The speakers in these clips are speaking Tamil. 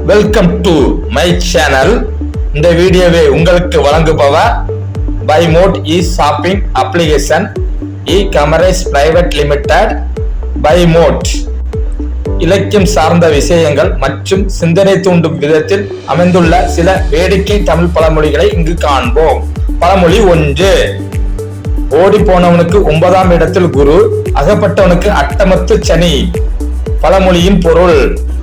Welcome to my channel. இந்த வீடியோவை உங்களுக்கு வழங்குபவர் பைமோட் e shopping application e-commerce private limited. பைமோட் இலக்கியம் சார்ந்த விஷயங்கள் மற்றும் சிந்தனை தூண்டும் விதத்தில் அமைந்துள்ள சில வேடிக்கை தமிழ் பழமொழிகளை இங்கு காண்போம். பழமொழி 1. ஓடி போனவனுக்கு 9ஆம் இடத்தில் குரு, அகப்பட்டவனுக்கு அட்டமத்து சனி. பழமொழியின் பொருள்: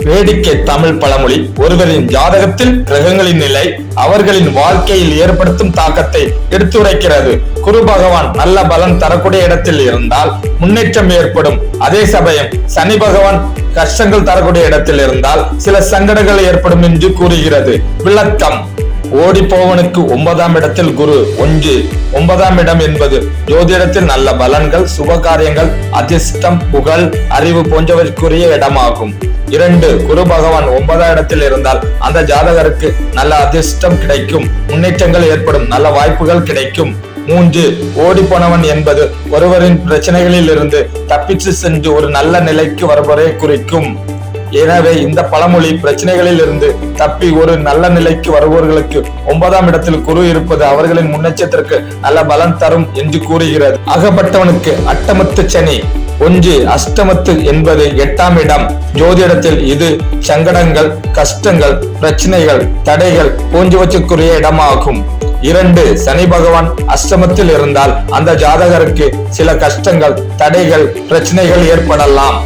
வேடிக்கை தமிழ் பழமொழி ஒருவரின் ஜாதகத்தில் கிரகங்களின் நிலை அவர்களின் வாழ்க்கையில் ஏற்படுத்தும் தாக்கத்தை எடுத்துரைக்கிறது. குரு பகவான் நல்ல பலன் தரக்கூடிய இடத்தில் இருந்தால் முன்னேற்றம் ஏற்படும். அதே சமயம் சனி பகவான் கஷ்டங்கள் தரக்கூடிய இடத்தில் இருந்தால் சில சங்கடங்கள் ஏற்படும் என்று கூறுகிறது. விளக்கம்: ஓடி போவனுக்கு 9ஆம் இடத்தில் குரு. 1. 9ஆம் இடம் என்பது ஜோதிடத்தில் நல்ல பலன்கள், சுபகாரியங்கள், அதிர்ஷ்டம், புகழ், அறிவு போன்றவற்றுக்குரிய இடமாகும். 2. குரு பகவான் 9ஆம் இடத்தில் இருந்தால் அந்த ஜாதகருக்கு நல்ல அதிர்ஷ்டம் கிடைக்கும், முன்னேற்றங்கள் ஏற்படும், நல்ல வாய்ப்புகள் கிடைக்கும். 3. ஓடி போனவன் என்பது ஒருவரின் பிரச்சனைகளில் இருந்து தப்பிச்சு சென்று ஒரு நல்ல நிலைக்கு வருவதை குறிக்கும். எனவே இந்த பழமொழி பிரச்சனைகளில் இருந்து தப்பி ஒரு நல்ல நிலைக்கு வருபவர்களுக்கு 9ஆம் இடத்தில் குரு இருப்பது அவர்களின் முன்னேற்றத்திற்கு நல்ல பலன் தரும் என்று கூறுகிறது. அகப்பட்டவனுக்கு அட்டமத்து சனி. 1. அஷ்டமத்து என்பது 8ஆம் இடம். ஜோதிடத்தில் இது சங்கடங்கள், கஷ்டங்கள், பிரச்சனைகள், தடைகள் போன்றவற்றுக்குரிய இடமாகும். 2. சனி பகவான் அஷ்டமத்தில் இருந்தால் அந்த ஜாதகருக்கு சில கஷ்டங்கள், தடைகள், பிரச்சனைகள் ஏற்படலாம்.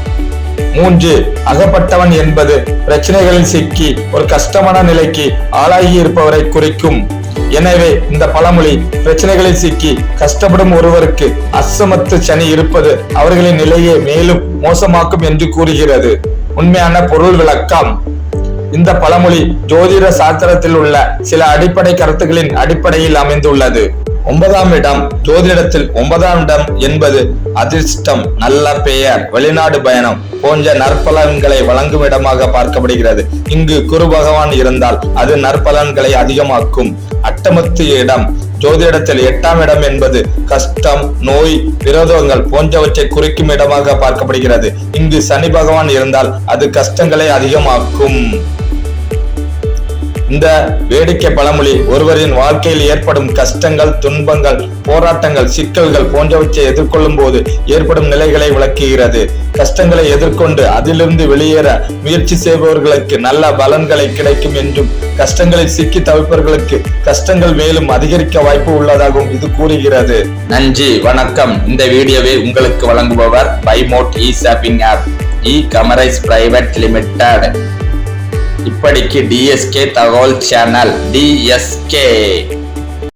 3. அகப்பட்டவன் என்பது பிரச்சனைகளில் சிக்கி ஒரு கஷ்டமான நிலைக்கு ஆளாகி இருப்பவரை குறிக்கும். எனவே இந்த பழமொழி பிரச்சனைகளில் சிக்கி கஷ்டப்படும் ஒருவருக்கு அஷ்டமத்து சனி இருப்பது அவர்களின் நிலையை மேலும் மோசமாக்கும் என்று கூறுகிறது. உண்மையான பொருள் விளக்கம்: இந்த பழமொழி ஜோதிட சாஸ்திரத்தில் உள்ள சில அடிப்படை கருத்துக்களின் அடிப்படையில் அமைந்துள்ளது. 9ஆம் இடம் ஜோதிடத்தில் 9ஆம் இடம் என்பது அதிர்ஷ்டம், நல்ல பெயர், வெளிநாடு பயணம் போன்ற நற்பலன்களை வழங்கும் இடமாக பார்க்கப்படுகிறது. இங்கு குரு பகவான் இருந்தால் அது நற்பலன்களை அதிகமாக்கும். அட்டமத்து இடம் ஜோதிடத்தில் 8ஆம் இடம் என்பது கஷ்டம், நோய், விரோதங்கள் போன்றவற்றை குறிக்கும் இடமாக பார்க்கப்படுகிறது. இங்கு சனி பகவான் இருந்தால் அது கஷ்டங்களை அதிகமாக்கும். இந்த வேடிக்கை பழமொழி ஒருவரின் வாழ்க்கையில் ஏற்படும் கஷ்டங்கள், துன்பங்கள், போராட்டங்கள், சிக்கல்கள் போன்றவற்றை எதிர்கொள்ளும் போது ஏற்படும் நிலைகளை விளக்குகிறது. கஷ்டங்களை எதிர்கொண்டு அதிலிருந்து வெளியேற முயற்சி செய்பவர்களுக்கு நல்ல பலன்களை கிடைக்கும் என்றும், கஷ்டங்களில் சிக்கி தவிப்பவர்களுக்கு கஷ்டங்கள் மேலும் அதிகரிக்க வாய்ப்பு உள்ளதாகவும் இது கூறுகிறது. நன்றி, வணக்கம். இந்த வீடியோவை உங்களுக்கு வழங்குபவர் பைமோட் e shopping app e-commerce private limited. இப்படிக்கு டிஎஸ்கே தகவல் சேனல். டிஎஸ்கே